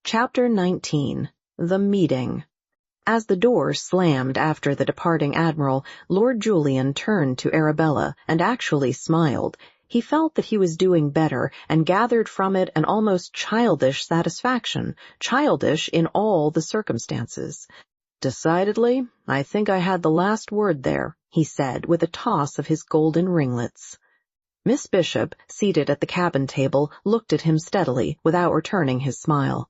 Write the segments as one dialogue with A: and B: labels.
A: Chapter 19. The Meeting. As the door slammed after the departing admiral, Lord Julian turned to Arabella and actually smiled. He felt that he was doing better and gathered from it an almost childish satisfaction, childish in all the circumstances. "Decidedly, I think I had the last word there," he said with a toss of his golden ringlets. Miss Bishop, seated at the cabin table, looked at him steadily, without returning his smile.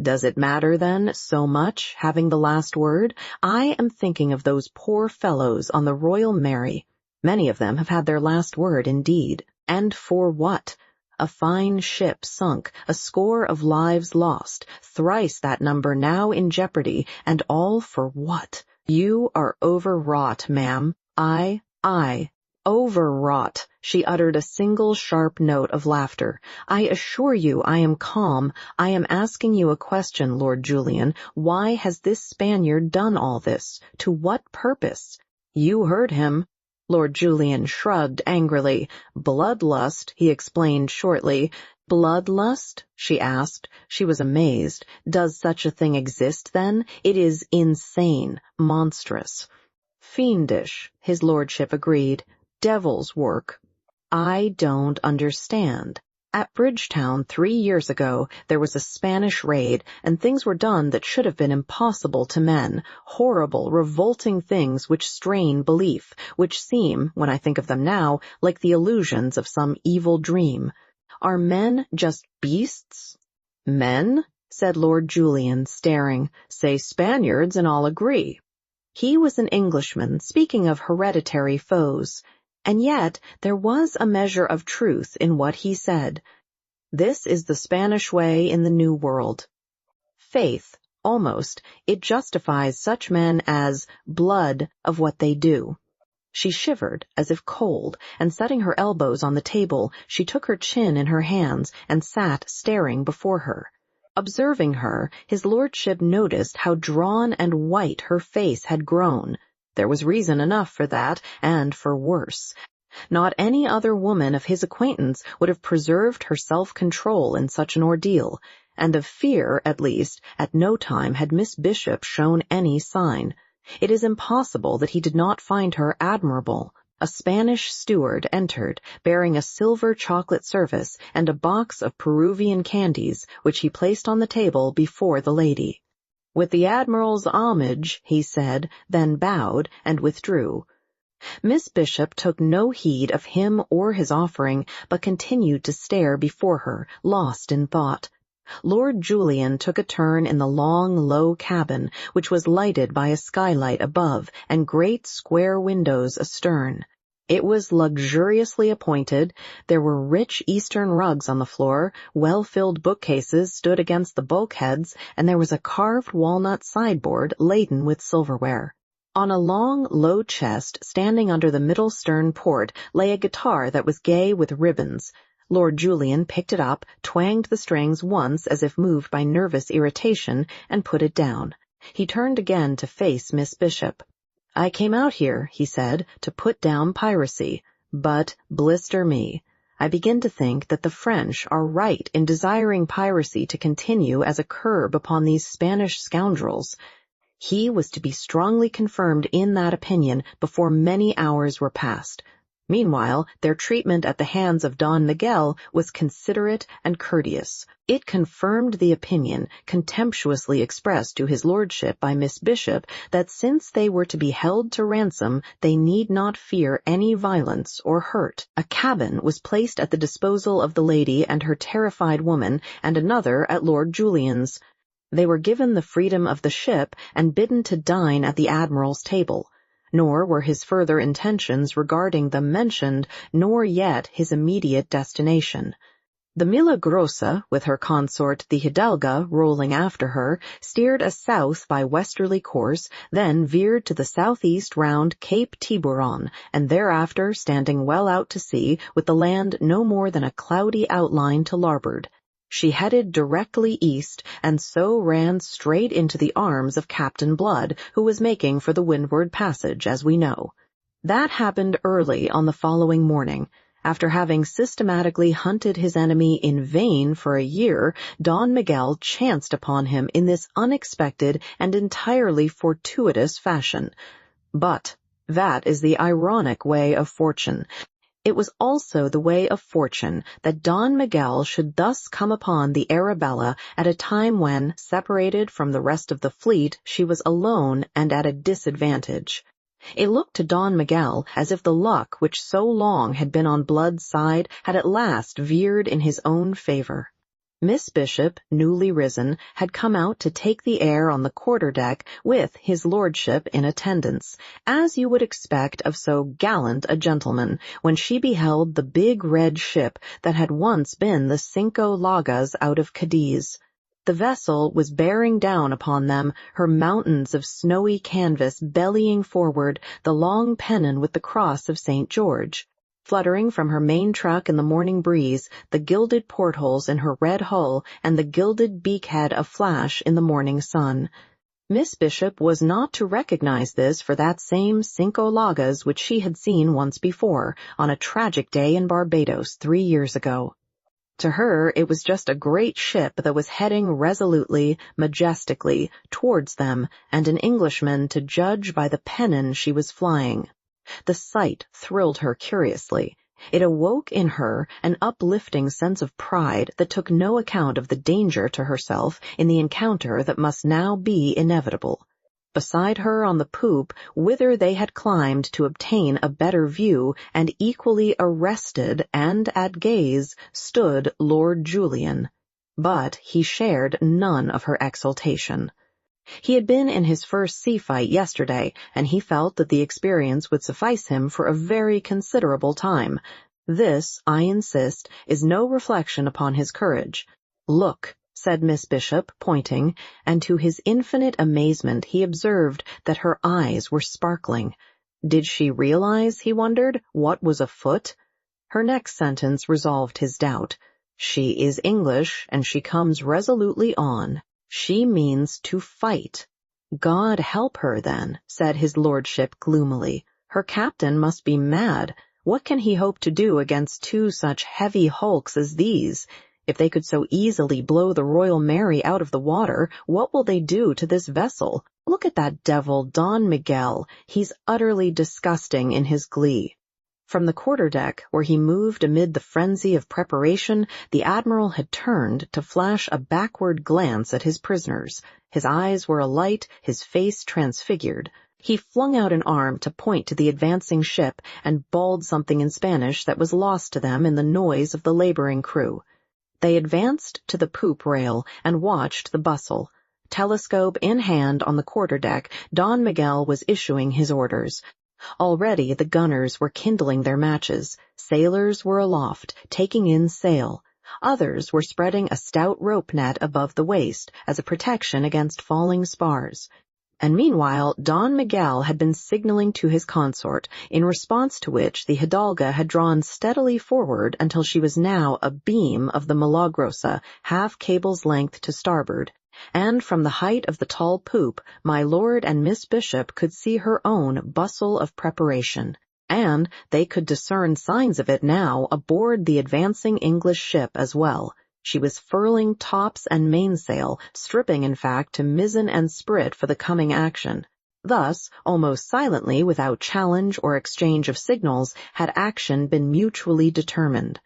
A: "Does it matter, then, so much, having the last word? I am thinking of those poor fellows on the Royal Mary. Many of them have had their last word indeed. And for what? A fine ship sunk, a score of lives lost, thrice that number now in jeopardy, and all for what? You are overwrought, ma'am. I, overwrought." She uttered a single sharp note of laughter. "I assure you I am calm. I am asking you a question, Lord Julian. Why has this Spaniard done all this? To what purpose?" "You heard him." Lord Julian shrugged angrily. "Bloodlust," he explained shortly. "Bloodlust?" she asked. She was amazed. "Does such a thing exist, then? It is insane, monstrous." "Fiendish," his lordship agreed. "Devil's work." "I don't understand. At Bridgetown 3 years ago there was a Spanish raid, and things were done that should have been impossible to men, horrible, revolting things which strain belief, which seem, when I think of them now, like the illusions of some evil dream. Are men just beasts?" "Men?" said Lord Julian, staring. "Say Spaniards, and I'll agree." He was an Englishman, speaking of hereditary foes. And yet there was a measure of truth in what he said. This is the Spanish way in the New World. Faith, almost, it justifies such men as blood of what they do. She shivered as if cold, and setting her elbows on the table, she took her chin in her hands and sat staring before her. Observing her, his lordship noticed how drawn and white her face had grown. There was reason enough for that, and for worse. Not any other woman of his acquaintance would have preserved her self-control in such an ordeal, and of fear, at least, at no time had Miss Bishop shown any sign. It is impossible that he did not find her admirable. A Spanish steward entered, bearing a silver chocolate service and a box of Peruvian candies, which he placed on the table before the lady. "With the Admiral's homage," he said, then bowed and withdrew. Miss Bishop took no heed of him or his offering, but continued to stare before her, lost in thought. Lord Julian took a turn in the long, low cabin, which was lighted by a skylight above and great square windows astern. It was luxuriously appointed. There were rich Eastern rugs on the floor, well-filled bookcases stood against the bulkheads, and there was a carved walnut sideboard laden with silverware. On a long, low chest, standing under the middle stern port, lay a guitar that was gay with ribbons. Lord Julian picked it up, twanged the strings once as if moved by nervous irritation, and put it down. He turned again to face Miss Bishop. "I came out here," he said, "to put down piracy. But, blister me, I begin to think that the French are right in desiring piracy to continue as a curb upon these Spanish scoundrels." He was to be strongly confirmed in that opinion before many hours were past. Meanwhile, their treatment at the hands of Don Miguel was considerate and courteous. It confirmed the opinion, contemptuously expressed to his lordship by Miss Bishop, that since they were to be held to ransom, they need not fear any violence or hurt. A cabin was placed at the disposal of the lady and her terrified woman, and another at Lord Julian's. They were given the freedom of the ship and bidden to dine at the Admiral's table. Nor were his further intentions regarding them mentioned, nor yet his immediate destination. The Milagrosa, with her consort the Hidalga rolling after her, steered a south by westerly course, then veered to the southeast round Cape Tiburon, and thereafter standing well out to sea, with the land no more than a cloudy outline to larboard. She headed directly east, and so ran straight into the arms of Captain Blood, who was making for the Windward Passage, as we know. That happened early on the following morning. After having systematically hunted his enemy in vain for a year, Don Miguel chanced upon him in this unexpected and entirely fortuitous fashion. But that is the ironic way of fortune. It was also the way of fortune that Don Miguel should thus come upon the Arabella at a time when, separated from the rest of the fleet, she was alone and at a disadvantage. It looked to Don Miguel as if the luck which so long had been on Blood's side had at last veered in his own favor. Miss Bishop, newly risen, had come out to take the air on the quarter-deck with his lordship in attendance, as you would expect of so gallant a gentleman, when she beheld the big red ship that had once been the Cinco Llagas out of Cadiz. The vessel was bearing down upon them, her mountains of snowy canvas bellying forward, the long pennon with the cross of St. George. Fluttering from her main truck in the morning breeze, the gilded portholes in her red hull and the gilded beakhead aflash in the morning sun. Miss Bishop was not to recognize this for that same Cinco Llagas which she had seen once before, on a tragic day in Barbados 3 years ago. To her it was just a great ship that was heading resolutely, majestically, towards them, and an Englishman to judge by the pennon she was flying. The sight thrilled her curiously. It awoke in her an uplifting sense of pride that took no account of the danger to herself in the encounter that must now be inevitable. Beside her on the poop, whither they had climbed to obtain a better view, and equally arrested and at gaze, stood Lord Julian. But he shared none of her exultation. He had been in his first sea fight yesterday, and he felt that the experience would suffice him for a very considerable time. This, I insist, is no reflection upon his courage. "Look," said Miss Bishop, pointing, and to his infinite amazement he observed that her eyes were sparkling. Did she realize, he wondered, what was afoot? Her next sentence resolved his doubt. She is English, and she comes resolutely on. She means to fight. God help her, then, said his lordship gloomily. Her captain must be mad. What can he hope to do against 2 such heavy hulks as these? If they could so easily blow the Royal Mary out of the water, what will they do to this vessel? Look at that devil, Don Miguel. He's utterly disgusting in his glee. From the quarter-deck, where he moved amid the frenzy of preparation, the admiral had turned to flash a backward glance at his prisoners. His eyes were alight, his face transfigured. He flung out an arm to point to the advancing ship and bawled something in Spanish that was lost to them in the noise of the laboring crew. They advanced to the poop rail and watched the bustle. Telescope in hand on the quarter-deck, Don Miguel was issuing his orders. Already the gunners were kindling their matches. Sailors were aloft, taking in sail. Others were spreading a stout rope net above the waist as a protection against falling spars. And meanwhile Don Miguel had been signaling to his consort, in response to which the Hidalga had drawn steadily forward until she was now a beam of the Milagrosa, half cable's length to starboard. And from the height of the tall poop, my lord and Miss Bishop could see her own bustle of preparation, and they could discern signs of it now aboard the advancing English ship as well. She was furling tops and mainsail, stripping in fact to mizzen and sprit for the coming action. Thus, almost silently, without challenge or exchange of signals, had action been mutually determined.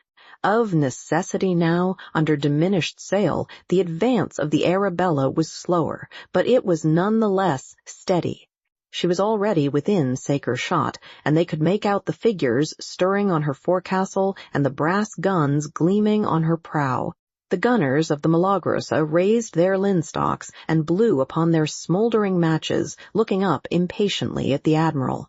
A: Of necessity now, under diminished sail, the advance of the Arabella was slower, but it was none the less steady. She was already within saker shot, and they could make out the figures stirring on her forecastle and the brass guns gleaming on her prow. The gunners of the Milagrosa raised their linstocks and blew upon their smoldering matches, looking up impatiently at the admiral.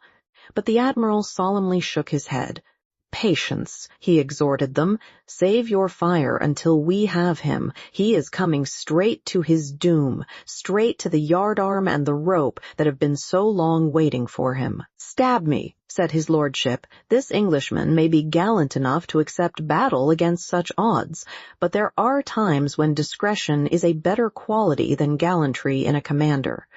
A: But the admiral solemnly shook his head. "Patience," he exhorted them. "Save your fire until we have him. He is coming straight to his doom, straight to the yardarm and the rope that have been so long waiting for him." "Stab me," said his lordship. "This Englishman may be gallant enough to accept battle against such odds, but there are times when discretion is a better quality than gallantry in a commander."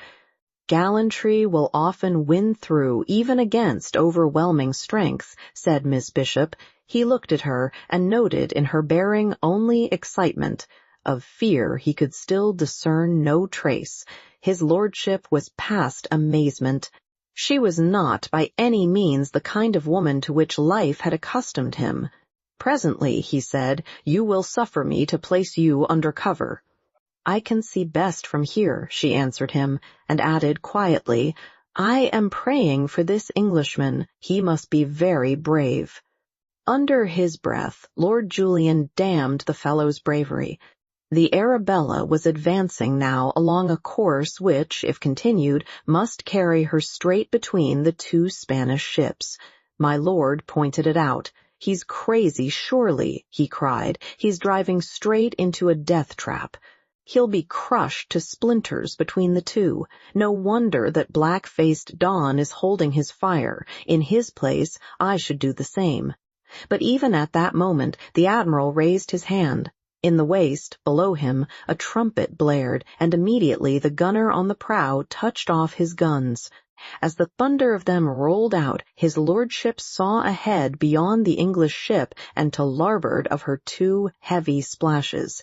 A: "Gallantry will often win through, even against overwhelming strength," said Miss Bishop. He looked at her and noted in her bearing only excitement. Of fear he could still discern no trace. His lordship was past amazement. She was not by any means the kind of woman to which life had accustomed him. "Presently," he said, "you will suffer me to place you under cover." "I can see best from here," she answered him, and added quietly, "I am praying for this Englishman. He must be very brave." Under his breath, Lord Julian damned the fellow's bravery. The Arabella was advancing now along a course which, if continued, must carry her straight between the two Spanish ships. My lord pointed it out. "He's crazy, surely," he cried. "He's driving straight into a death trap. He'll be crushed to splinters between the two. No wonder that black-faced Don is holding his fire. In his place, I should do the same." But even at that moment, the admiral raised his hand. In the waist, below him, a trumpet blared, and immediately the gunner on the prow touched off his guns. As the thunder of them rolled out, his lordship saw ahead beyond the English ship and to larboard of her two heavy splashes.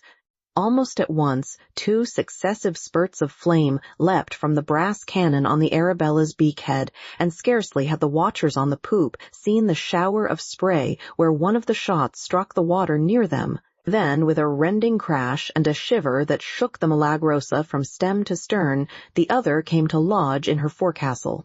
A: Almost at once, two successive spurts of flame leapt from the brass cannon on the Arabella's beakhead, and scarcely had the watchers on the poop seen the shower of spray where one of the shots struck the water near them. Then, with a rending crash and a shiver that shook the Milagrosa from stem to stern, the other came to lodge in her forecastle.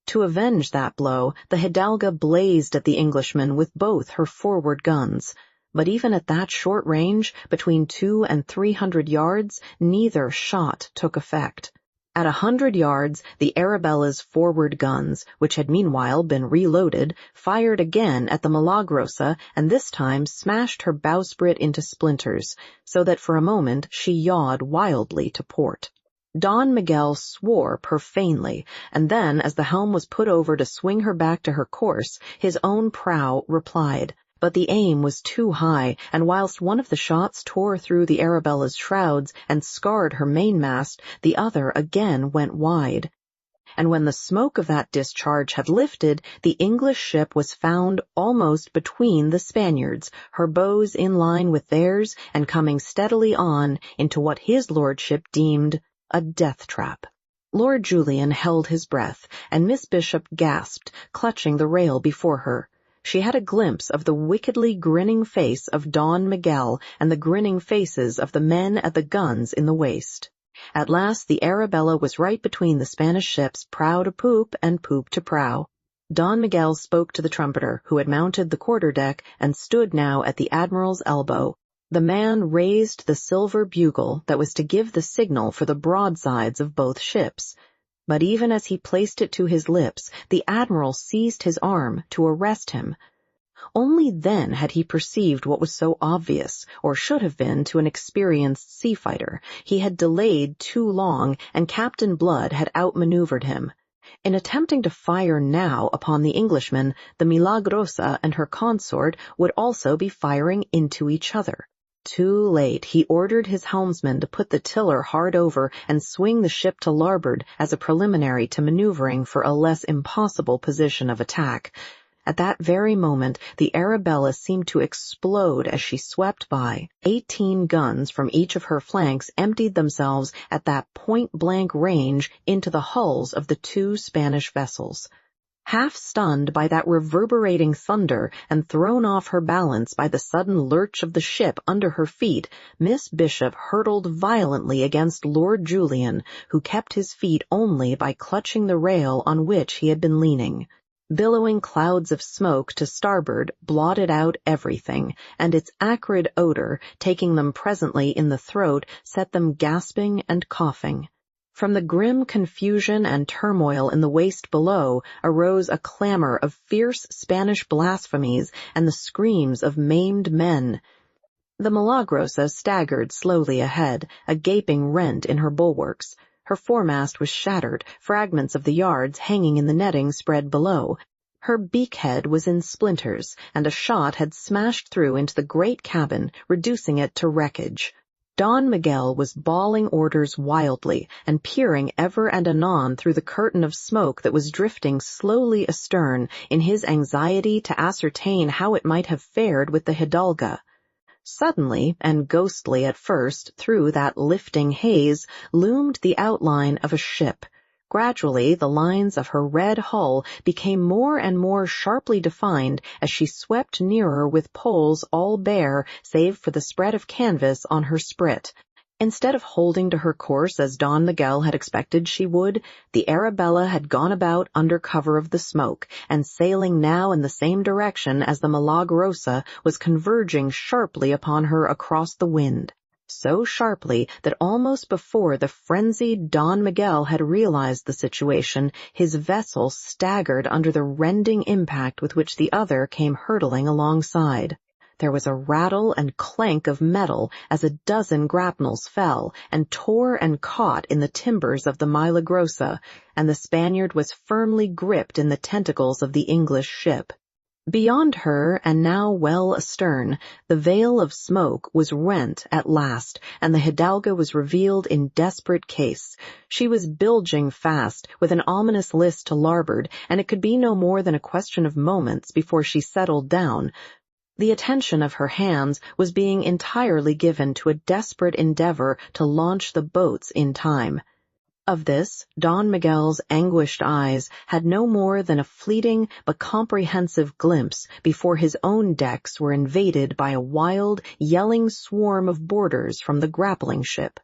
A: To avenge that blow, the Hidalga blazed at the Englishman with both her forward guns. But even at that short range, between 200 and 300 yards, neither shot took effect. At 100 yards, the Arabella's forward guns, which had meanwhile been reloaded, fired again at the Milagrosa and this time smashed her bowsprit into splinters, so that for a moment she yawed wildly to port. Don Miguel swore profanely, and then, as the helm was put over to swing her back to her course, his own prow replied. But the aim was too high, and whilst one of the shots tore through the Arabella's shrouds and scarred her mainmast, the other again went wide. And when the smoke of that discharge had lifted, the English ship was found almost between the Spaniards, her bows in line with theirs, and coming steadily on into what his lordship deemed a death-trap. Lord Julian held his breath, and Miss Bishop gasped, clutching the rail before her. She had a glimpse of the wickedly grinning face of Don Miguel and the grinning faces of the men at the guns in the waist. At last the Arabella was right between the Spanish ships, prow to poop and poop to prow. Don Miguel spoke to the trumpeter, who had mounted the quarter-deck and stood now at the admiral's elbow. The man raised the silver bugle that was to give the signal for the broadsides of both ships. But even as he placed it to his lips, the admiral seized his arm to arrest him. Only then had he perceived what was so obvious, or should have been to an experienced sea-fighter. He had delayed too long, and Captain Blood had outmaneuvered him. In attempting to fire now upon the Englishman, the Milagrosa and her consort would also be firing into each other. Too late, he ordered his helmsman to put the tiller hard over and swing the ship to larboard as a preliminary to maneuvering for a less impossible position of attack. At that very moment, the Arabella seemed to explode as she swept by. 18 guns from each of her flanks emptied themselves at that point-blank range into the hulls of the two Spanish vessels. Half stunned by that reverberating thunder and thrown off her balance by the sudden lurch of the ship under her feet, Miss Bishop hurtled violently against Lord Julian, who kept his feet only by clutching the rail on which he had been leaning. Billowing clouds of smoke to starboard blotted out everything, and its acrid odor, taking them presently in the throat, set them gasping and coughing. From the grim confusion and turmoil in the waist below arose a clamor of fierce Spanish blasphemies and the screams of maimed men. The Milagrosa staggered slowly ahead, a gaping rent in her bulwarks. Her foremast was shattered, fragments of the yards hanging in the netting spread below. Her beakhead was in splinters, and a shot had smashed through into the great cabin, reducing it to wreckage. Don Miguel was bawling orders wildly and peering ever and anon through the curtain of smoke that was drifting slowly astern in his anxiety to ascertain how it might have fared with the Hidalga. Suddenly, and ghostly at first, through that lifting haze, loomed the outline of a ship. Gradually, the lines of her red hull became more and more sharply defined as she swept nearer with poles all bare save for the spread of canvas on her sprit. Instead of holding to her course as Don Miguel had expected she would, the Arabella had gone about under cover of the smoke, and sailing now in the same direction as the Milagrosa was converging sharply upon her across the wind. So sharply that almost before the frenzied Don Miguel had realized the situation, his vessel staggered under the rending impact with which the other came hurtling alongside. There was a rattle and clank of metal as a dozen grapnels fell and tore and caught in the timbers of the Milagrosa, and the Spaniard was firmly gripped in the tentacles of the English ship. Beyond her, and now well astern, the veil of smoke was rent at last, and the Hidalga was revealed in desperate case. She was bilging fast, with an ominous list to larboard, and it could be no more than a question of moments before she settled down. The attention of her hands was being entirely given to a desperate endeavor to launch the boats in time. Of this, Don Miguel's anguished eyes had no more than a fleeting but comprehensive glimpse before his own decks were invaded by a wild, yelling swarm of boarders from the grappling ship.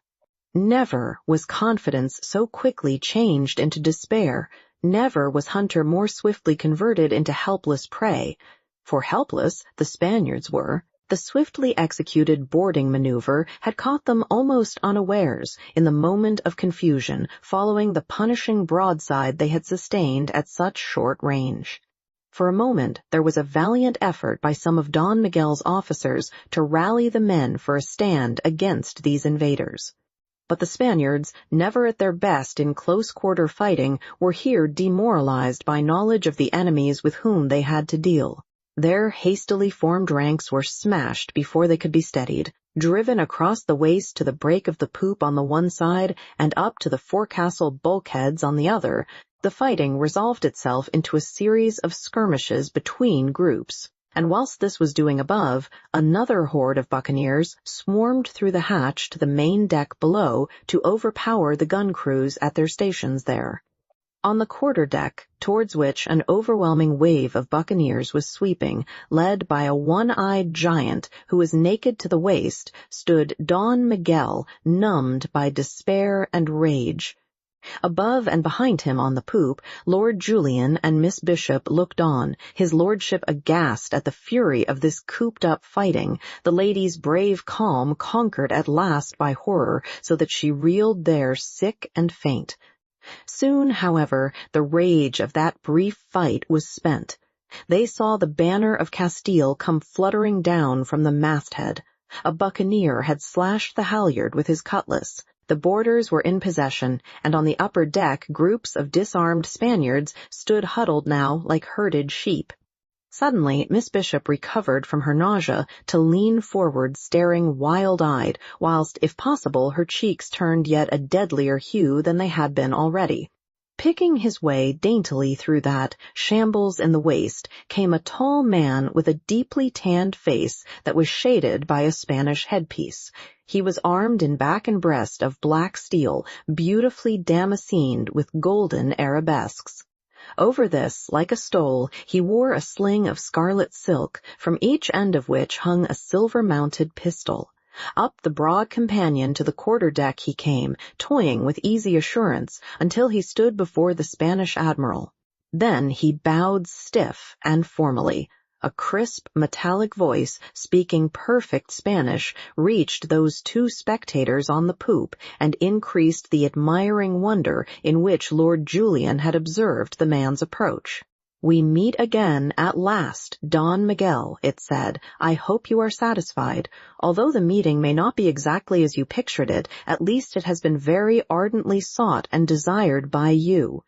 A: Never was confidence so quickly changed into despair. Never was Hunter more swiftly converted into helpless prey. For helpless the Spaniards were. The swiftly executed boarding maneuver had caught them almost unawares in the moment of confusion following the punishing broadside they had sustained at such short range. For a moment there was a valiant effort by some of Don Miguel's officers to rally the men for a stand against these invaders. But the Spaniards, never at their best in close-quarter fighting, were here demoralized by knowledge of the enemies with whom they had to deal. Their hastily formed ranks were smashed before they could be steadied, driven across the waist to the break of the poop on the one side and up to the forecastle bulkheads on the other. The fighting resolved itself into a series of skirmishes between groups, and whilst this was doing above, another horde of buccaneers swarmed through the hatch to the main deck below to overpower the gun crews at their stations there. On the quarter-deck, towards which an overwhelming wave of buccaneers was sweeping, led by a one-eyed giant who was naked to the waist, stood Don Miguel, numbed by despair and rage. Above and behind him on the poop, Lord Julian and Miss Bishop looked on, his lordship aghast at the fury of this cooped-up fighting, the lady's brave calm conquered at last by horror, so that she reeled there sick and faint. Soon, however, the rage of that brief fight was spent. They saw the banner of Castile come fluttering down from the masthead. A buccaneer had slashed the halyard with his cutlass. The boarders were in possession, and on the upper deck groups of disarmed Spaniards stood huddled now like herded sheep. Suddenly, Miss Bishop recovered from her nausea to lean forward staring wild-eyed, whilst, if possible, her cheeks turned yet a deadlier hue than they had been already. Picking his way daintily through that shambles in the waist came a tall man with a deeply tanned face that was shaded by a Spanish headpiece. He was armed in back and breast of black steel, beautifully damascened with golden arabesques. Over this, like a stole, he wore a sling of scarlet silk, from each end of which hung a silver-mounted pistol. Up the broad companion to the quarter-deck he came, toying with easy assurance, until he stood before the Spanish admiral. Then he bowed stiff and formally. A crisp, metallic voice, speaking perfect Spanish, reached those two spectators on the poop and increased the admiring wonder in which Lord Julian had observed the man's approach. "We meet again at last, Don Miguel," it said. "I hope you are satisfied. Although the meeting may not be exactly as you pictured it, at least it has been very ardently sought and desired by you."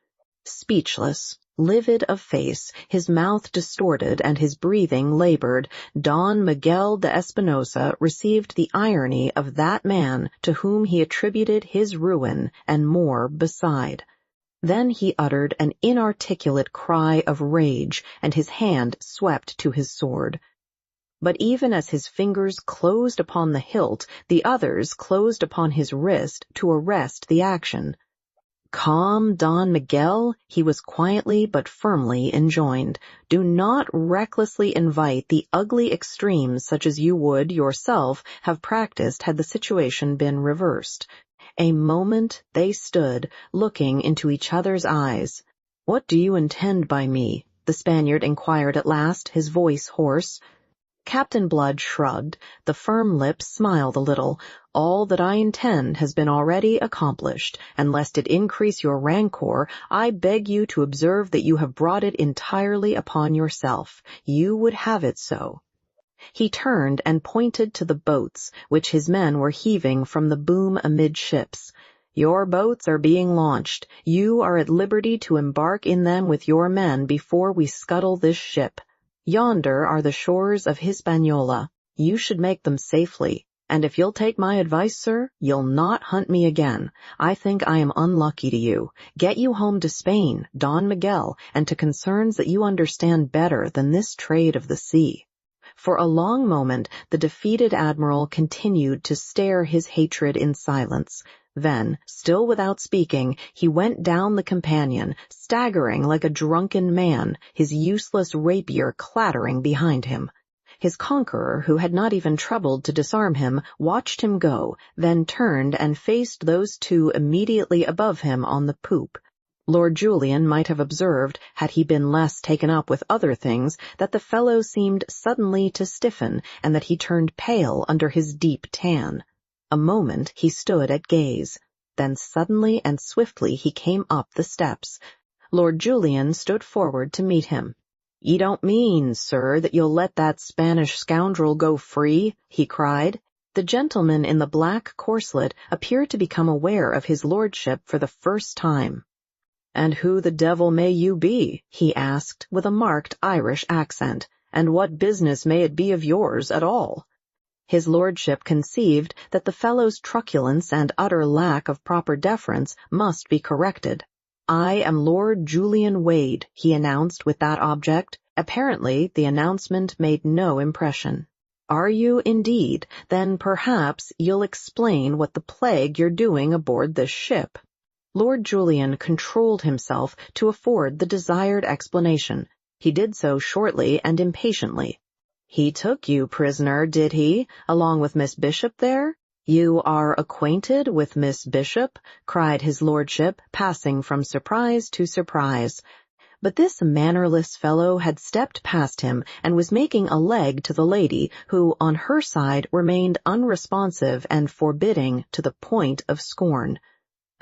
A: Speechless, Livid of face, his mouth distorted and his breathing labored, Don Miguel de Espinosa received the irony of that man to whom he attributed his ruin and more beside. Then he uttered an inarticulate cry of rage, and his hand swept to his sword. But even as his fingers closed upon the hilt, the others closed upon his wrist to arrest the action. "Calm, Don Miguel," he was quietly but firmly enjoined. "Do not recklessly invite the ugly extremes such as you would, yourself, have practiced had the situation been reversed." A moment they stood, looking into each other's eyes. "What do you intend by me?" the Spaniard inquired at last, his voice hoarse. Captain Blood shrugged. The firm lips smiled a little. "All that I intend has been already accomplished, and lest it increase your rancor, I beg you to observe that you have brought it entirely upon yourself. You would have it so." He turned and pointed to the boats, which his men were heaving from the boom amidships. "Your boats are being launched. You are at liberty to embark in them with your men before we scuttle this ship. Yonder are the shores of Hispaniola. You should make them safely. And if you'll take my advice, sir, you'll not hunt me again. I think I am unlucky to you. Get you home to Spain, Don Miguel, and to concerns that you understand better than this trade of the sea." For a long moment the defeated admiral continued to stare his hatred in silence. Then, still without speaking, he went down the companion, staggering like a drunken man, his useless rapier clattering behind him. His conqueror, who had not even troubled to disarm him, watched him go, then turned and faced those two immediately above him on the poop. Lord Julian might have observed, had he been less taken up with other things, that the fellow seemed suddenly to stiffen, and that he turned pale under his deep tan. A moment he stood at gaze. Then suddenly and swiftly he came up the steps. Lord Julian stood forward to meet him. "You don't mean, sir, that you'll let that Spanish scoundrel go free?" he cried. The gentleman in the black corselet appeared to become aware of his lordship for the first time. "And who the devil may you be?" he asked, with a marked Irish accent. "And what business may it be of yours at all?" His lordship conceived that the fellow's truculence and utter lack of proper deference must be corrected. "I am Lord Julian Wade," he announced with that object. Apparently the announcement made no impression. "Are you indeed? Then perhaps you'll explain what the plague you're doing aboard this ship." Lord Julian controlled himself to afford the desired explanation. He did so shortly and impatiently. "He took you prisoner, did he, along with Miss Bishop there? You are acquainted with Miss Bishop?" cried his lordship, passing from surprise to surprise. But this mannerless fellow had stepped past him and was making a leg to the lady, who, on her side, remained unresponsive and forbidding to the point of scorn.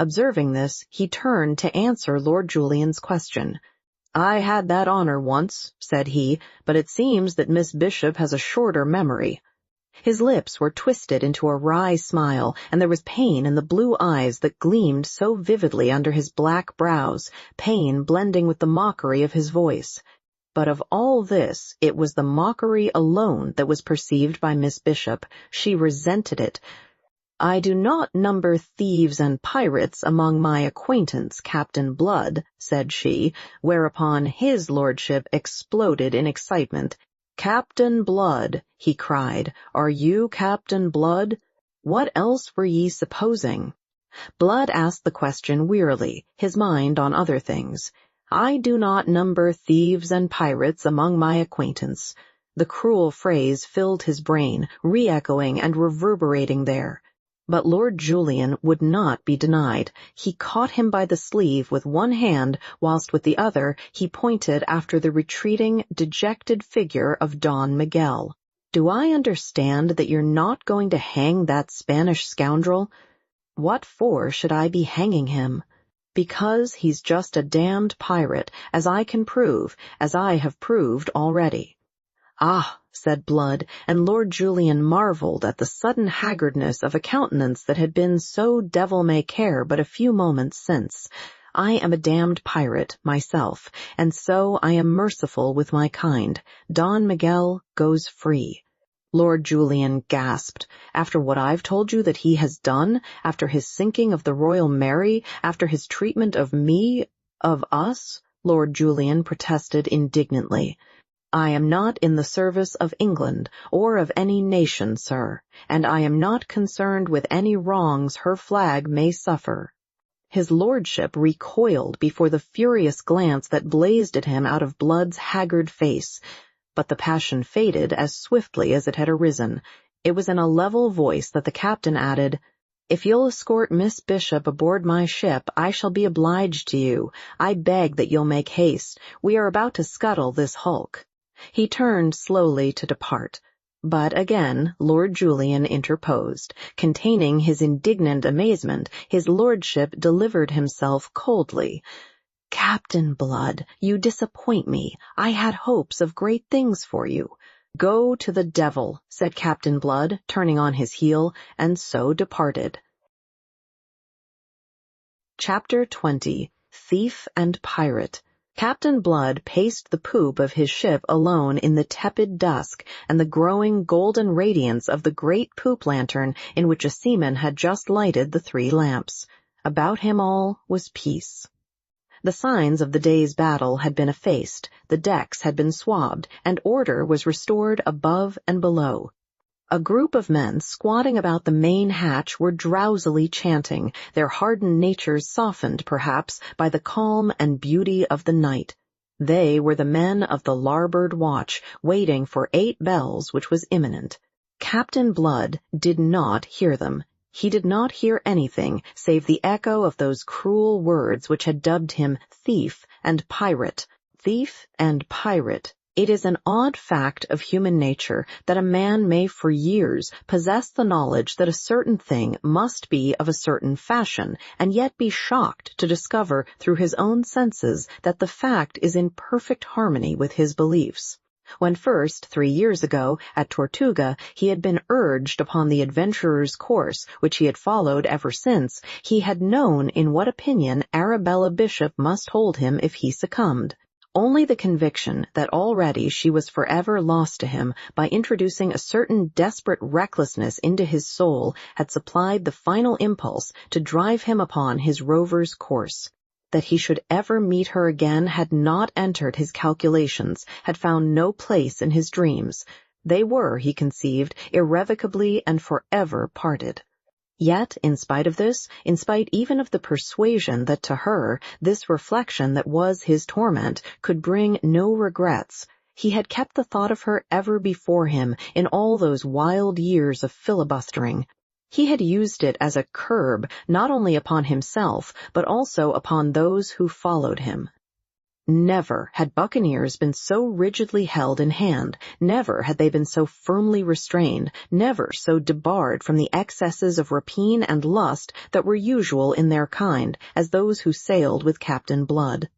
A: Observing this, he turned to answer Lord Julian's question. "I had that honor once," said he, "but it seems that Miss Bishop has a shorter memory." His lips were twisted into a wry smile, and there was pain in the blue eyes that gleamed so vividly under his black brows, pain blending with the mockery of his voice. But of all this, it was the mockery alone that was perceived by Miss Bishop. She resented it. "I do not number thieves and pirates among my acquaintance, Captain Blood," said she, whereupon his lordship exploded in excitement. "Captain Blood," he cried, "are you Captain Blood? What else were ye supposing?" Blood asked the question wearily, his mind on other things. "I do not number thieves and pirates among my acquaintance." The cruel phrase filled his brain, re-echoing and reverberating there. But Lord Julian would not be denied. He caught him by the sleeve with one hand, whilst with the other he pointed after the retreating, dejected figure of Don Miguel. "Do I understand that you're not going to hang that Spanish scoundrel?" "What for should I be hanging him?" "Because he's just a damned pirate, as I can prove, as I have proved already." "Ah," said Blood, and Lord Julian marveled at the sudden haggardness of a countenance that had been so devil-may-care but a few moments since. I am a damned pirate myself, and so I am merciful with my kind. Don Miguel goes free." Lord Julian gasped. "After what I've told you that he has done, after his sinking of the Royal Mary, after his treatment of me, of us?" Lord Julian protested indignantly. "I am not in the service of England, or of any nation, sir, and I am not concerned with any wrongs her flag may suffer." His lordship recoiled before the furious glance that blazed at him out of Blood's haggard face, but the passion faded as swiftly as it had arisen. It was in a level voice that the captain added, "If you'll escort Miss Bishop aboard my ship, I shall be obliged to you. I beg that you'll make haste. We are about to scuttle this hulk." He turned slowly to depart, but again Lord Julian interposed. Containing his indignant amazement, his lordship delivered himself coldly. "Captain Blood, you disappoint me. I had hopes of great things for you." "Go to the devil," said Captain Blood, turning on his heel, and so departed. Chapter 20. Thief and Pirate. Captain Blood paced the poop of his ship alone in the tepid dusk and the growing golden radiance of the great poop lantern in which a seaman had just lighted the 3 lamps. About him all was peace. The signs of the day's battle had been effaced, the decks had been swabbed, and order was restored above and below. A group of men squatting about the main hatch were drowsily chanting, their hardened natures softened, perhaps, by the calm and beauty of the night. They were the men of the larboard watch, waiting for 8 bells, which was imminent. Captain Blood did not hear them. He did not hear anything save the echo of those cruel words which had dubbed him thief and pirate. Thief and pirate. It is an odd fact of human nature that a man may for years possess the knowledge that a certain thing must be of a certain fashion, and yet be shocked to discover through his own senses that the fact is in perfect harmony with his beliefs. When first, 3 years ago, at Tortuga, he had been urged upon the adventurer's course, which he had followed ever since, he had known in what opinion Arabella Bishop must hold him if he succumbed. Only the conviction that already she was forever lost to him by introducing a certain desperate recklessness into his soul had supplied the final impulse to drive him upon his rover's course. That he should ever meet her again had not entered his calculations, had found no place in his dreams. They were, he conceived, irrevocably and forever parted. Yet, in spite of this, in spite even of the persuasion that to her, this reflection that was his torment, could bring no regrets, he had kept the thought of her ever before him in all those wild years of filibustering. He had used it as a curb not only upon himself, but also upon those who followed him. Never had buccaneers been so rigidly held in hand, never had they been so firmly restrained, never so debarred from the excesses of rapine and lust that were usual in their kind, as those who sailed with Captain Blood.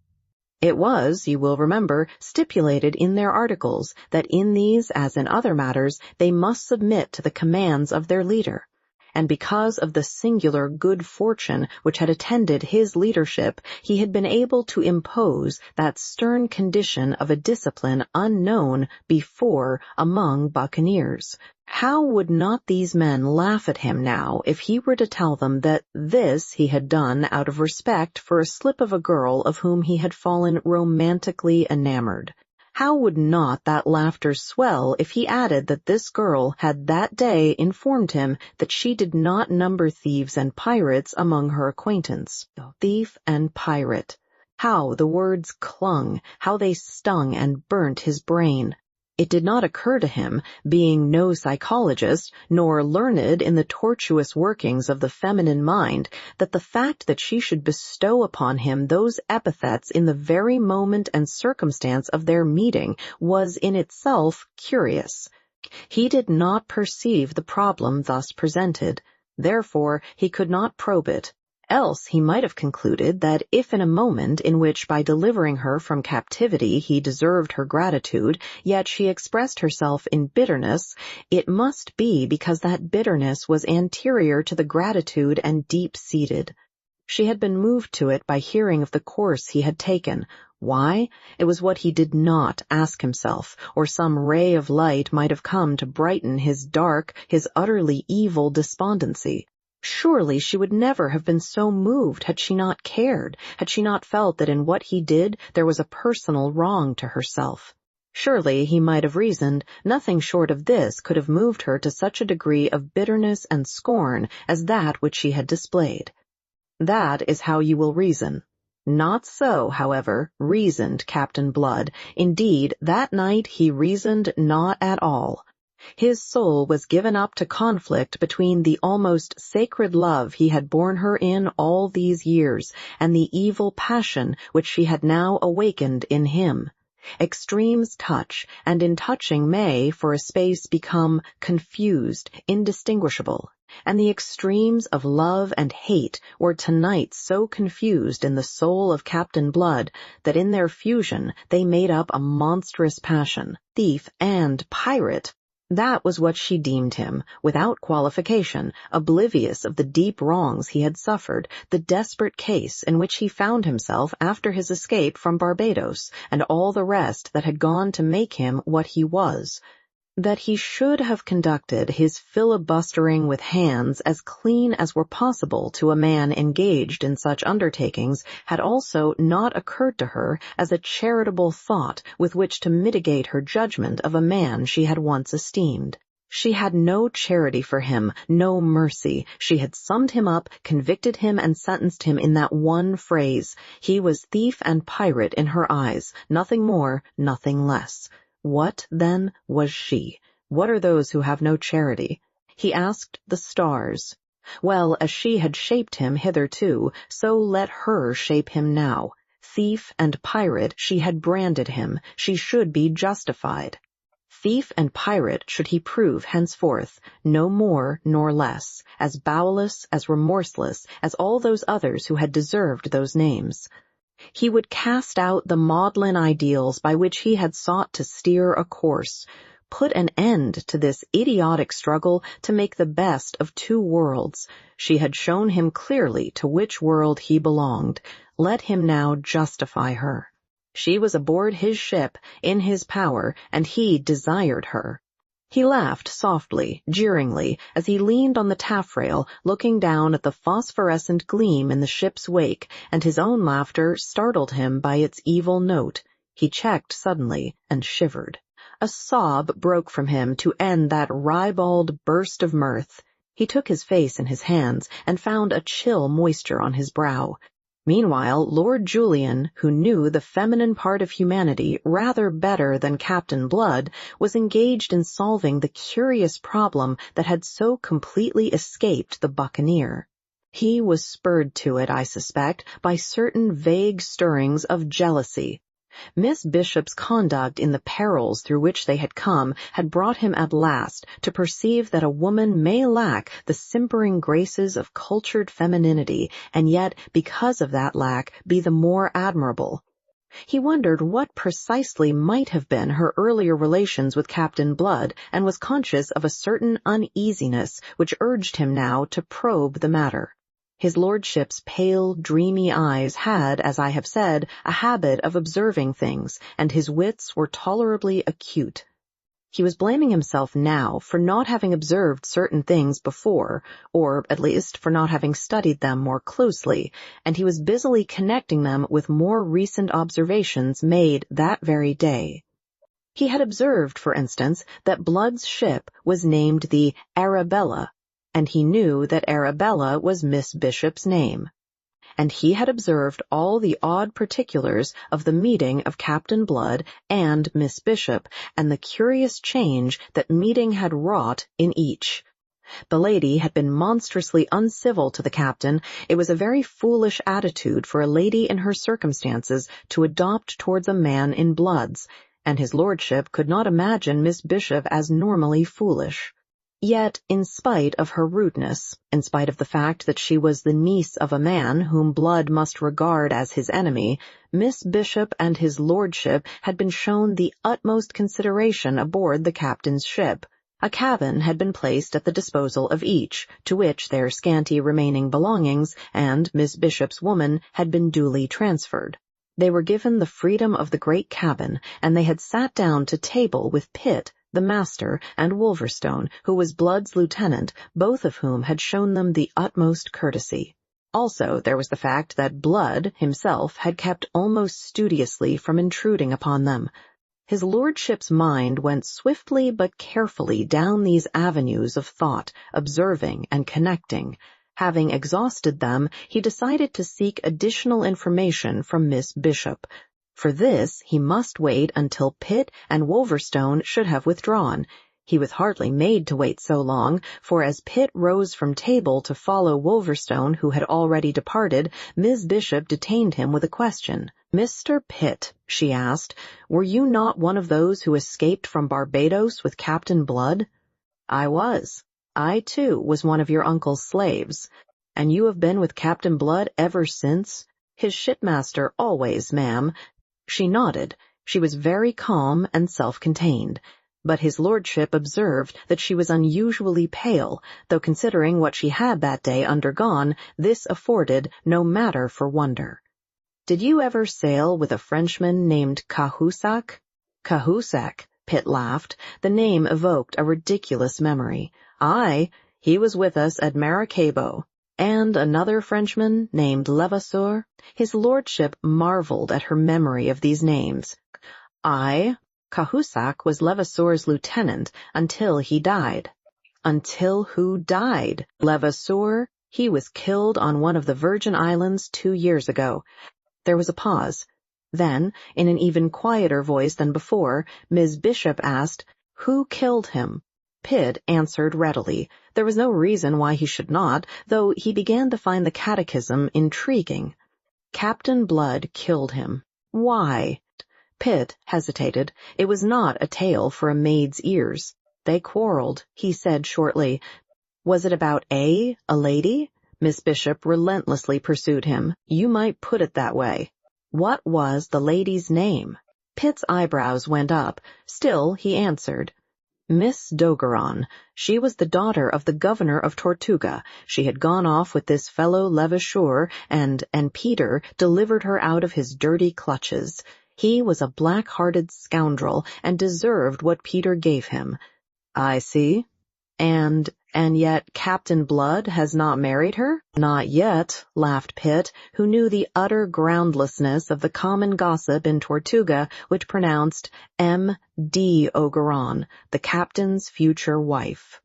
A: It was, you will remember, stipulated in their articles that in these, as in other matters, they must submit to the commands of their leader. And because of the singular good fortune which had attended his leadership, he had been able to impose that stern condition of a discipline unknown before among buccaneers. How would not these men laugh at him now if he were to tell them that this he had done out of respect for a slip of a girl of whom he had fallen romantically enamored? How would not that laughter swell if he added that this girl had that day informed him that she did not number thieves and pirates among her acquaintance? Thief and pirate. How the words clung, how they stung and burnt his brain. It did not occur to him, being no psychologist, nor learned in the tortuous workings of the feminine mind, that the fact that she should bestow upon him those epithets in the very moment and circumstance of their meeting was in itself curious. He did not perceive the problem thus presented. Therefore, he could not probe it. Else he might have concluded that if in a moment in which by delivering her from captivity he deserved her gratitude, yet she expressed herself in bitterness, it must be because that bitterness was anterior to the gratitude and deep-seated. She had been moved to it by hearing of the course he had taken. Why? It was what he did not ask himself, or some ray of light might have come to brighten his dark, his utterly evil despondency. Surely she would never have been so moved had she not cared, had she not felt that in what he did there was a personal wrong to herself. Surely, he might have reasoned, nothing short of this could have moved her to such a degree of bitterness and scorn as that which she had displayed. That is how you will reason. Not so, however, reasoned Captain Blood. Indeed, that night he reasoned not at all. His soul was given up to conflict between the almost sacred love he had borne her in all these years and the evil passion which she had now awakened in him. Extremes touch, and in touching may, for a space, become confused, indistinguishable, and the extremes of love and hate were tonight so confused in the soul of Captain Blood that in their fusion they made up a monstrous passion, thief and pirate. That was what she deemed him, without qualification, oblivious of the deep wrongs he had suffered, the desperate case in which he found himself after his escape from Barbados, and all the rest that had gone to make him what he was. That he should have conducted his filibustering with hands as clean as were possible to a man engaged in such undertakings had also not occurred to her as a charitable thought with which to mitigate her judgment of a man she had once esteemed. She had no charity for him, no mercy. She had summed him up, convicted him, and sentenced him in that one phrase. He was thief and pirate in her eyes, nothing more, nothing less. What, then, was she? What are those who have no charity? He asked the stars. Well, as she had shaped him hitherto, so let her shape him now. Thief and pirate, she had branded him. She should be justified. Thief and pirate should he prove henceforth, no more nor less, as bowelless, as remorseless, as all those others who had deserved those names. He would cast out the maudlin ideals by which he had sought to steer a course, put an end to this idiotic struggle to make the best of two worlds. She had shown him clearly to which world he belonged. Let him now justify her. She was aboard his ship, in his power, and he desired her. He laughed softly, jeeringly, as he leaned on the taffrail, looking down at the phosphorescent gleam in the ship's wake, and his own laughter startled him by its evil note. He checked suddenly and shivered. A sob broke from him to end that ribald burst of mirth. He took his face in his hands and found a chill moisture on his brow. Meanwhile, Lord Julian, who knew the feminine part of humanity rather better than Captain Blood, was engaged in solving the curious problem that had so completely escaped the buccaneer. He was spurred to it, I suspect, by certain vague stirrings of jealousy. Miss Bishop's conduct in the perils through which they had come had brought him at last to perceive that a woman may lack the simpering graces of cultured femininity, and yet, because of that lack, be the more admirable. He wondered what precisely might have been her earlier relations with Captain Blood, and was conscious of a certain uneasiness which urged him now to probe the matter. His lordship's pale, dreamy eyes had, as I have said, a habit of observing things, and his wits were tolerably acute. He was blaming himself now for not having observed certain things before, or, at least, for not having studied them more closely, and he was busily connecting them with more recent observations made that very day. He had observed, for instance, that Blood's ship was named the Arabella, and he knew that Arabella was Miss Bishop's name. And he had observed all the odd particulars of the meeting of Captain Blood and Miss Bishop, and the curious change that meeting had wrought in each. The lady had been monstrously uncivil to the captain. It was a very foolish attitude for a lady in her circumstances to adopt towards a man in Blood's, and his lordship could not imagine Miss Bishop as normally foolish. Yet, in spite of her rudeness, in spite of the fact that she was the niece of a man whom Blood must regard as his enemy, Miss Bishop and his lordship had been shown the utmost consideration aboard the captain's ship. A cabin had been placed at the disposal of each, to which their scanty remaining belongings and Miss Bishop's woman had been duly transferred. They were given the freedom of the great cabin, and they had sat down to table with Pitt, the master, and Wolverstone, who was Blood's lieutenant, both of whom had shown them the utmost courtesy. Also, there was the fact that Blood himself had kept almost studiously from intruding upon them. His lordship's mind went swiftly but carefully down these avenues of thought, observing and connecting. Having exhausted them, he decided to seek additional information from Miss Bishop. For this, he must wait until Pitt and Wolverstone should have withdrawn. He was hardly made to wait so long, for as Pitt rose from table to follow Wolverstone, who had already departed, Miss Bishop detained him with a question. "Mr. Pitt," she asked, "were you not one of those who escaped from Barbados with Captain Blood?" "I was. I, too, was one of your uncle's slaves." "And you have been with Captain Blood ever since?" "His shipmaster always, ma'am." She nodded. She was very calm and self-contained. But his lordship observed that she was unusually pale, though considering what she had that day undergone, this afforded no matter for wonder. "Did you ever sail with a Frenchman named Cahusac?" "Cahusac," Pitt laughed. The name evoked a ridiculous memory. "Aye, he was with us at Maracaibo." "And another Frenchman named Levasseur?" His lordship marveled at her memory of these names. "Aye, Cahusac was Levasseur's lieutenant until he died." "Until who died?" "Levasseur. He was killed on one of the Virgin Islands 2 years ago." There was a pause. Then, in an even quieter voice than before, Miss Bishop asked, "Who killed him?" Pitt answered readily. There was no reason why he should not, though he began to find the catechism intriguing. "Captain Blood killed him." "Why?" Pitt hesitated. It was not a tale for a maid's ears. "They quarreled," he said shortly. "Was it about a lady?" Miss Bishop relentlessly pursued him. "You might put it that way." "What was the lady's name?" Pitt's eyebrows went up. Still he answered. "Miss d'Ogeron. She was the daughter of the governor of Tortuga. She had gone off with this fellow Levasseur, and Peter delivered her out of his dirty clutches. He was a black-hearted scoundrel, and deserved what Peter gave him." "I see. And yet Captain Blood has not married her?" "Not yet," laughed Pitt, who knew the utter groundlessness of the common gossip in Tortuga, which pronounced M.D. Ogeron, the captain's future wife.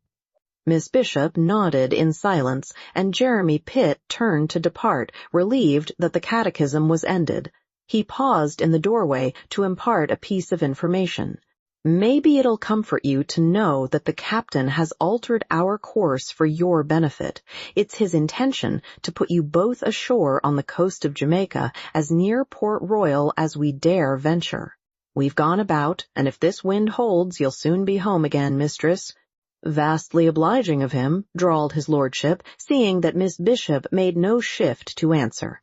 A: Miss Bishop nodded in silence, and Jeremy Pitt turned to depart, relieved that the catechism was ended. He paused in the doorway to impart a piece of information. "Maybe it'll comfort you to know that the captain has altered our course for your benefit. It's his intention to put you both ashore on the coast of Jamaica, as near Port Royal as we dare venture. We've gone about, and if this wind holds, you'll soon be home again, mistress." "Vastly obliging of him," drawled his lordship, seeing that Miss Bishop made no shift to answer.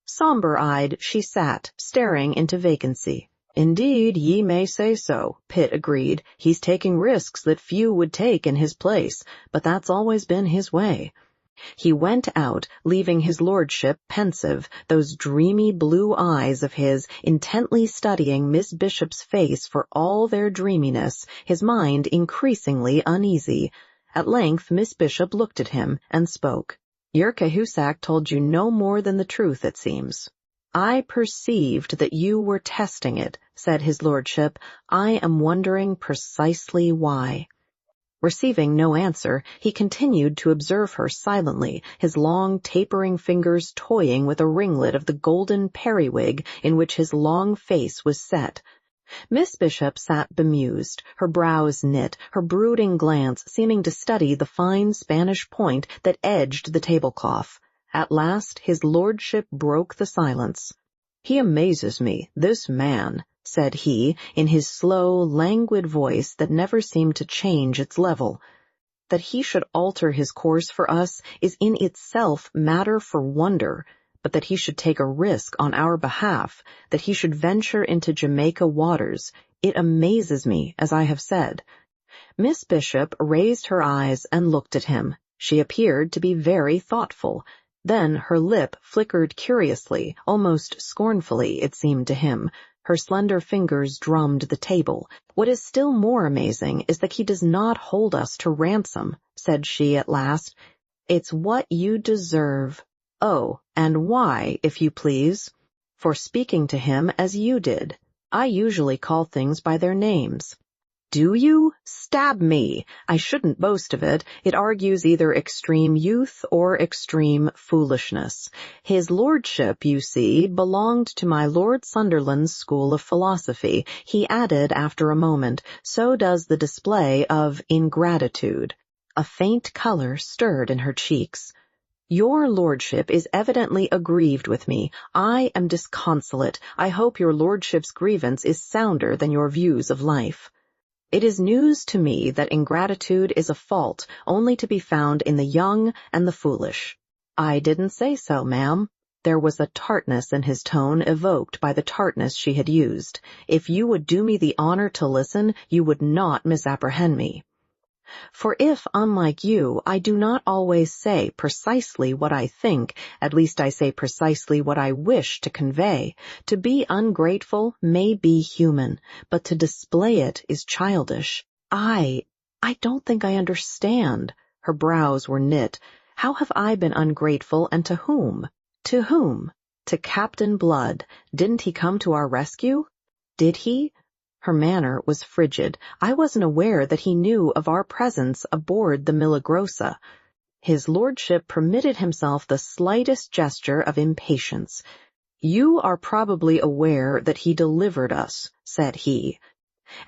A: Sombre-eyed, she sat, staring into vacancy. "Indeed, ye may say so," Pitt agreed. "He's taking risks that few would take in his place, but that's always been his way." He went out, leaving his lordship pensive, those dreamy blue eyes of his intently studying Miss Bishop's face for all their dreaminess, his mind increasingly uneasy. At length Miss Bishop looked at him and spoke. "Your Cahusac told you no more than the truth, it seems." "I perceived that you were testing it," said his lordship. "I am wondering precisely why." Receiving no answer, he continued to observe her silently, his long tapering fingers toying with a ringlet of the golden periwig in which his long face was set. Miss Bishop sat bemused, her brows knit, her brooding glance seeming to study the fine Spanish point that edged the tablecloth. At last his lordship broke the silence. "He amazes me, this man," said he, in his slow, languid voice that never seemed to change its level. "That he should alter his course for us is in itself matter for wonder, but that he should take a risk on our behalf, that he should venture into Jamaica waters, it amazes me, as I have said. Miss Bishop raised her eyes and looked at him. She appeared to be very thoughtful. Then her lip flickered curiously, almost scornfully, it seemed to him. Her slender fingers drummed the table. "What is still more amazing is that he does not hold us to ransom," said she at last. "It's what you deserve. Oh, and why, if you please?" "For speaking to him as you did. I usually call things by their names." "Do you? Stab me! I shouldn't boast of it. It argues either extreme youth or extreme foolishness. His lordship, you see, belonged to my Lord Sunderland's school of philosophy," he added after a moment. "So does the display of ingratitude." A faint color stirred in her cheeks. "Your lordship is evidently aggrieved with me. I am disconsolate. I hope your lordship's grievance is sounder than your views of life." "It is news to me that ingratitude is a fault only to be found in the young and the foolish." "I didn't say so, ma'am." There was a tartness in his tone evoked by the tartness she had used. "If you would do me the honor to listen, you would not misapprehend me. For if, unlike you, I do not always say precisely what I think, at least I say precisely what I wish to convey. To be ungrateful may be human, but to display it is childish. I don't think I understand." Her brows were knit. "How have I been ungrateful, and to whom?" "To whom?" "To Captain Blood. Didn't he come to our rescue?" "Did he?" Her manner was frigid. "I wasn't aware that he knew of our presence aboard the Milagrosa." His lordship permitted himself the slightest gesture of impatience. "You are probably aware that he delivered us," said he.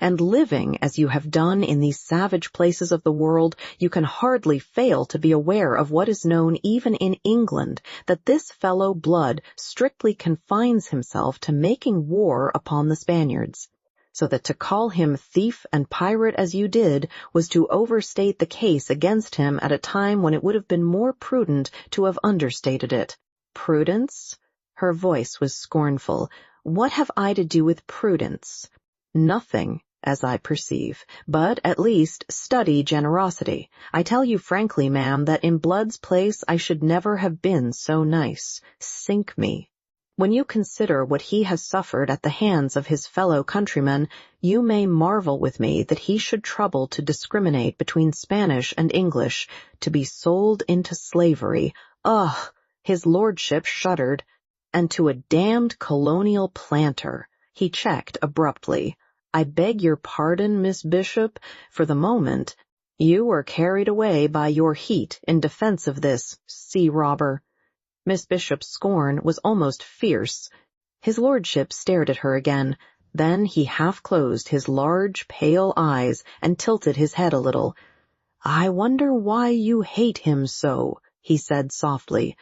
A: "And living as you have done in these savage places of the world, you can hardly fail to be aware of what is known even in England, that this fellow Blood strictly confines himself to making war upon the Spaniards. So that to call him thief and pirate as you did was to overstate the case against him at a time when it would have been more prudent to have understated it." "Prudence?" Her voice was scornful. "What have I to do with prudence?" "Nothing, as I perceive, but at least study generosity. I tell you frankly, ma'am, that in Blood's place I should never have been so nice. Sink me. When you consider what he has suffered at the hands of his fellow countrymen, you may marvel with me that he should trouble to discriminate between Spanish and English, to be sold into slavery. Ugh!" His lordship shuddered. "And to a damned colonial planter." He checked abruptly. "I beg your pardon, Miss Bishop, for the moment. You were carried away by your heat in defense of this sea robber." Miss Bishop's scorn was almost fierce. His lordship stared at her again. Then he half closed his large, pale eyes and tilted his head a little. "I wonder why you hate him so," he said softly.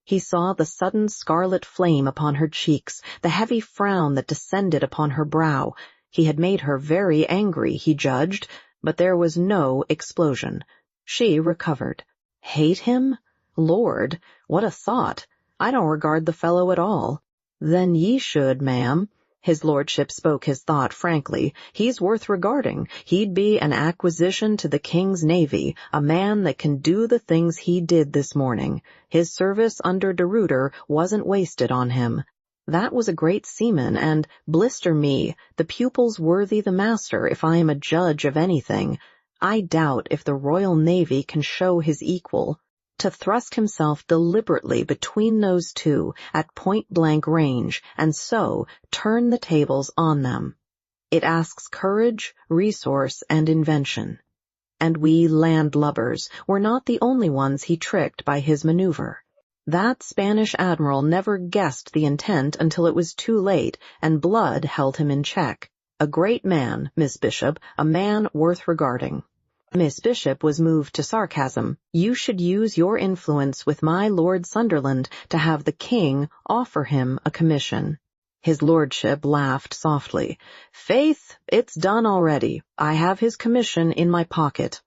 A: He saw the sudden scarlet flame upon her cheeks, the heavy frown that descended upon her brow. He had made her very angry, he judged, but there was no explosion. She recovered. "Hate him? Lord, what a thought! I don't regard the fellow at all." "Then ye should, ma'am." His lordship spoke his thought frankly. "He's worth regarding. He'd be an acquisition to the King's Navy, a man that can do the things he did this morning. His service under De Ruyter wasn't wasted on him. That was a great seaman, and, blister me, the pupil's worthy the master if I am a judge of anything. I doubt if the Royal Navy can show his equal. To thrust himself deliberately between those two at point-blank range, and so turn the tables on them. It asks courage, resource, and invention. And we landlubbers were not the only ones he tricked by his maneuver. That Spanish admiral never guessed the intent until it was too late, and Blood held him in check. A great man, Miss Bishop, a man worth regarding." Miss Bishop was moved to sarcasm. "You should use your influence with my Lord Sunderland to have the king offer him a commission." His lordship laughed softly. "Faith, it's done already. I have his commission in my pocket."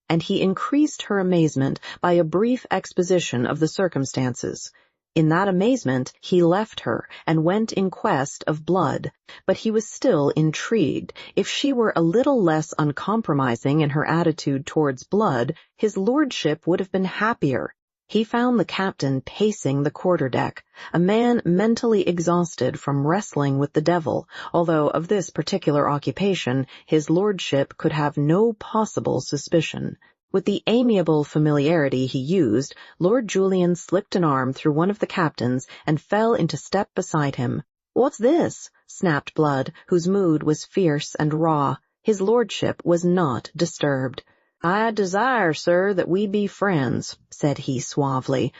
A: And he increased her amazement by a brief exposition of the circumstances. In that amazement he left her and went in quest of blood, but he was still intrigued. If she were a little less uncompromising in her attitude towards blood, his lordship would have been happier. He found the captain pacing the quarterdeck, a man mentally exhausted from wrestling with the devil, although of this particular occupation his lordship could have no possible suspicion. With the amiable familiarity he used, Lord Julian slipped an arm through one of the captain's and fell into step beside him. "What's this?" snapped Blood, whose mood was fierce and raw. His lordship was not disturbed. "I desire, sir, that we be friends," said he suavely.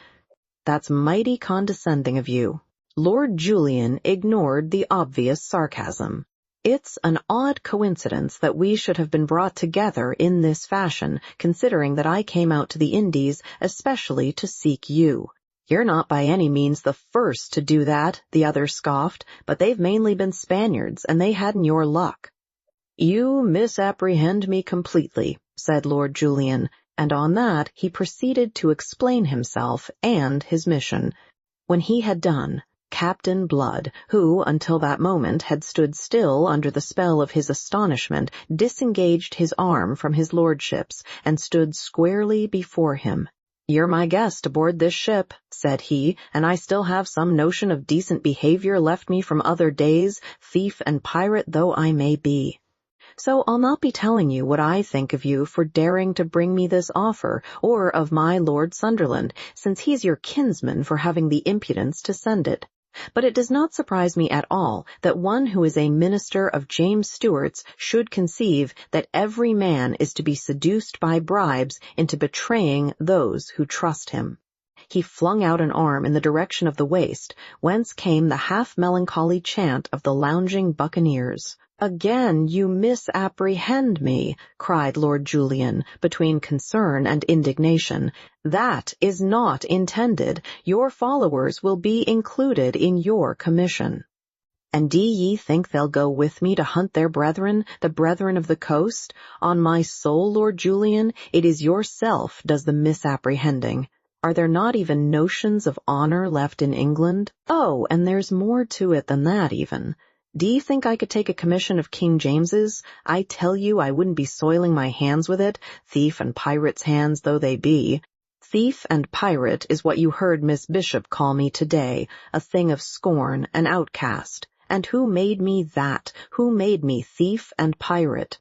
A: "That's mighty condescending of you." Lord Julian ignored the obvious sarcasm. "It's an odd coincidence that we should have been brought together in this fashion, considering that I came out to the Indies especially to seek you." "You're not by any means the first to do that," the other scoffed, "but they've mainly been Spaniards, and they hadn't your luck." "You misapprehend me completely," said Lord Julian, and on that he proceeded to explain himself and his mission. When he had done, Captain Blood, who until that moment had stood still under the spell of his astonishment, disengaged his arm from his lordship's and stood squarely before him. "You're my guest aboard this ship," said he, "and I still have some notion of decent behavior left me from other days, thief and pirate though I may be. So I'll not be telling you what I think of you for daring to bring me this offer, or of my Lord Sunderland, since he's your kinsman for having the impudence to send it. But it does not surprise me at all that one who is a minister of James Stuart's should conceive that every man is to be seduced by bribes into betraying those who trust him." He flung out an arm in the direction of the waist, whence came the half-melancholy chant of the lounging buccaneers. "Again you misapprehend me," cried Lord Julian, between concern and indignation. "That is not intended. Your followers will be included in your commission." "And do ye think they'll go with me to hunt their brethren, the brethren of the coast? On my soul, Lord Julian, it is yourself does the misapprehending. Are there not even notions of honor left in England? Oh, and there's more to it than that even. Do you think I could take a commission of King James's? I tell you I wouldn't be soiling my hands with it, thief and pirate's hands though they be. Thief and pirate is what you heard Miss Bishop call me today, a thing of scorn, an outcast. And who made me that? Who made me thief and pirate?"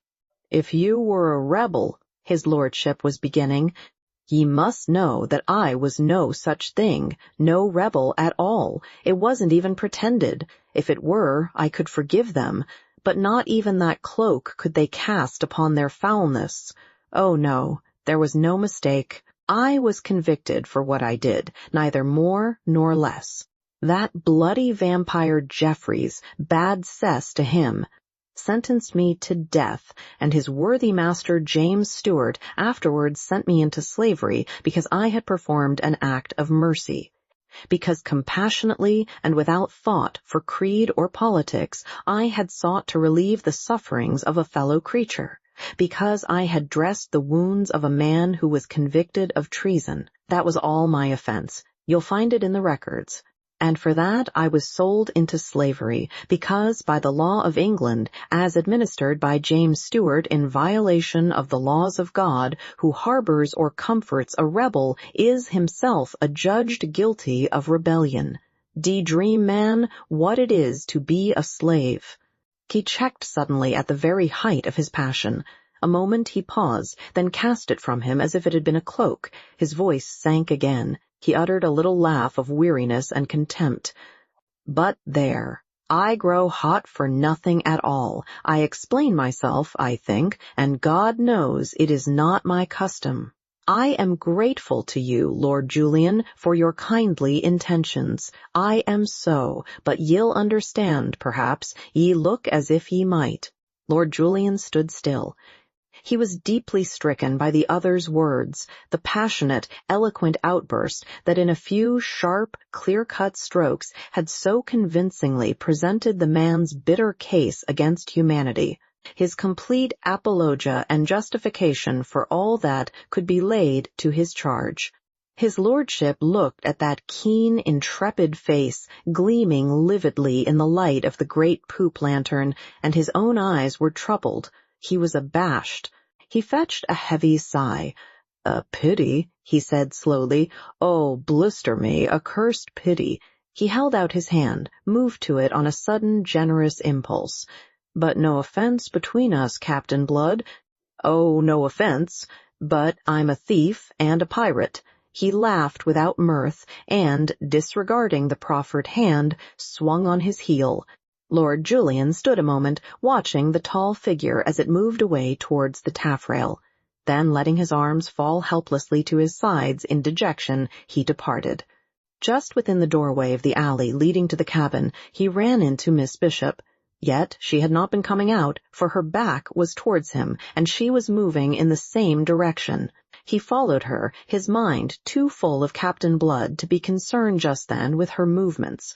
A: "If you were a rebel," his lordship was beginning, "ye must know that I was no such thing, no rebel at all. It wasn't even pretended. If it were, I could forgive them, but not even that cloak could they cast upon their foulness. Oh no, there was no mistake. I was convicted for what I did, neither more nor less. That bloody vampire Jeffreys, bad cess to him, sentenced me to death, and his worthy master James Stuart afterwards sent me into slavery because I had performed an act of mercy. Because compassionately and without thought for creed or politics, I had sought to relieve the sufferings of a fellow creature. Because I had dressed the wounds of a man who was convicted of treason. That was all my offense. You'll find it in the records. And for that I was sold into slavery, because by the law of England, as administered by James Stuart in violation of the laws of God, who harbors or comforts a rebel is himself adjudged guilty of rebellion. D'ye dream, man, what it is to be a slave?" He checked suddenly at the very height of his passion. A moment he paused, then cast it from him as if it had been a cloak. His voice sank again. He uttered a little laugh of weariness and contempt. "But there, I grow hot for nothing at all. I explain myself, I think, and God knows it is not my custom. I am grateful to you, Lord Julian, for your kindly intentions. I am so, but ye'll understand, perhaps, ye look as if ye might." Lord Julian stood still. He was deeply stricken by the other's words, the passionate, eloquent outburst that in a few sharp, clear-cut strokes had so convincingly presented the man's bitter case against humanity, his complete apologia and justification for all that could be laid to his charge. His lordship looked at that keen, intrepid face, gleaming lividly in the light of the great poop lantern, and his own eyes were troubled. He was abashed. He fetched a heavy sigh. "A pity," he said slowly. "Oh, blister me, a cursed pity." He held out his hand, moved to it on a sudden generous impulse. "But no offense between us, Captain Blood." "Oh, no offense. But I'm a thief and a pirate." He laughed without mirth and, disregarding the proffered hand, swung on his heel. Lord Julian stood a moment, watching the tall figure as it moved away towards the taffrail. Then, letting his arms fall helplessly to his sides in dejection, he departed. Just within the doorway of the alley leading to the cabin, he ran into Miss Bishop. Yet she had not been coming out, for her back was towards him, and she was moving in the same direction. He followed her, his mind too full of Captain Blood to be concerned just then with her movements.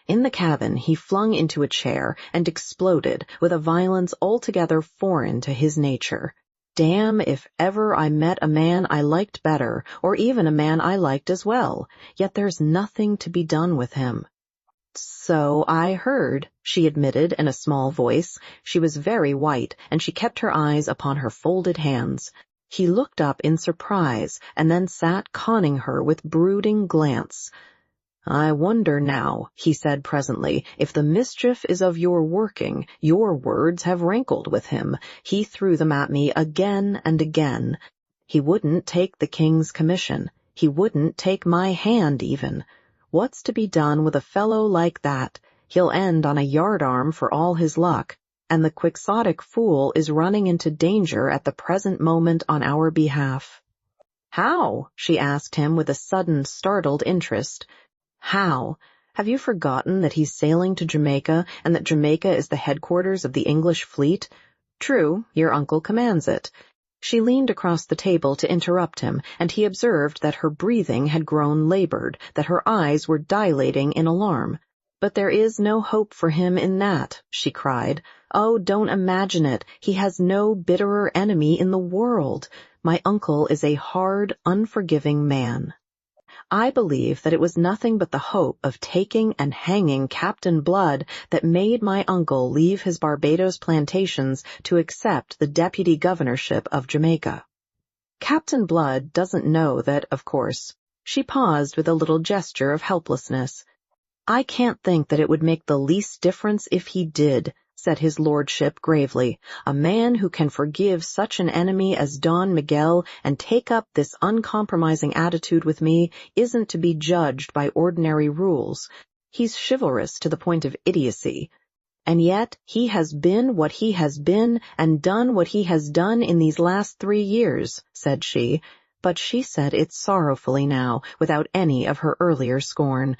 A: In the cabin he flung into a chair and exploded with a violence altogether foreign to his nature. Damn if ever I met a man I liked better, or even a man I liked as well, yet there's nothing to be done with him. "So I heard," she admitted in a small voice. She was very white, and she kept her eyes upon her folded hands. He looked up in surprise, and then sat conning her with brooding glance. "I wonder now," he said presently, "if the mischief is of your working. Your words have rankled with him. He threw them at me again and again. He wouldn't take the king's commission. He wouldn't take my hand even. What's to be done with a fellow like that? He'll end on a yardarm for all his luck. And the quixotic fool is running into danger at the present moment on our behalf." "How?" she asked him with a sudden startled interest. "How? Have you forgotten that he's sailing to Jamaica, and that Jamaica is the headquarters of the English fleet? True, your uncle commands it." She leaned across the table to interrupt him, and he observed that her breathing had grown labored, that her eyes were dilating in alarm. "But there is no hope for him in that," she cried. "Oh, don't imagine it. He has no bitterer enemy in the world. My uncle is a hard, unforgiving man. I believe that it was nothing but the hope of taking and hanging Captain Blood that made my uncle leave his Barbados plantations to accept the deputy governorship of Jamaica. Captain Blood doesn't know that, of course." She paused with a little gesture of helplessness. "I can't think that it would make the least difference if he did," said his lordship gravely. "A man who can forgive such an enemy as Don Miguel and take up this uncompromising attitude with me isn't to be judged by ordinary rules. He's chivalrous to the point of idiocy. And yet he has been what he has been and done what he has done in these last 3 years," said she. But she said it sorrowfully now, without any of her earlier scorn.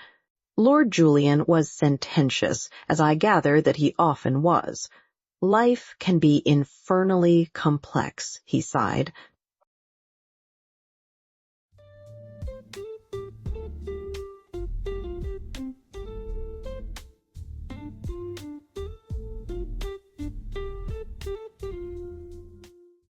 A: Lord Julian was sententious, as I gather that he often was. "Life can be infernally complex," he sighed.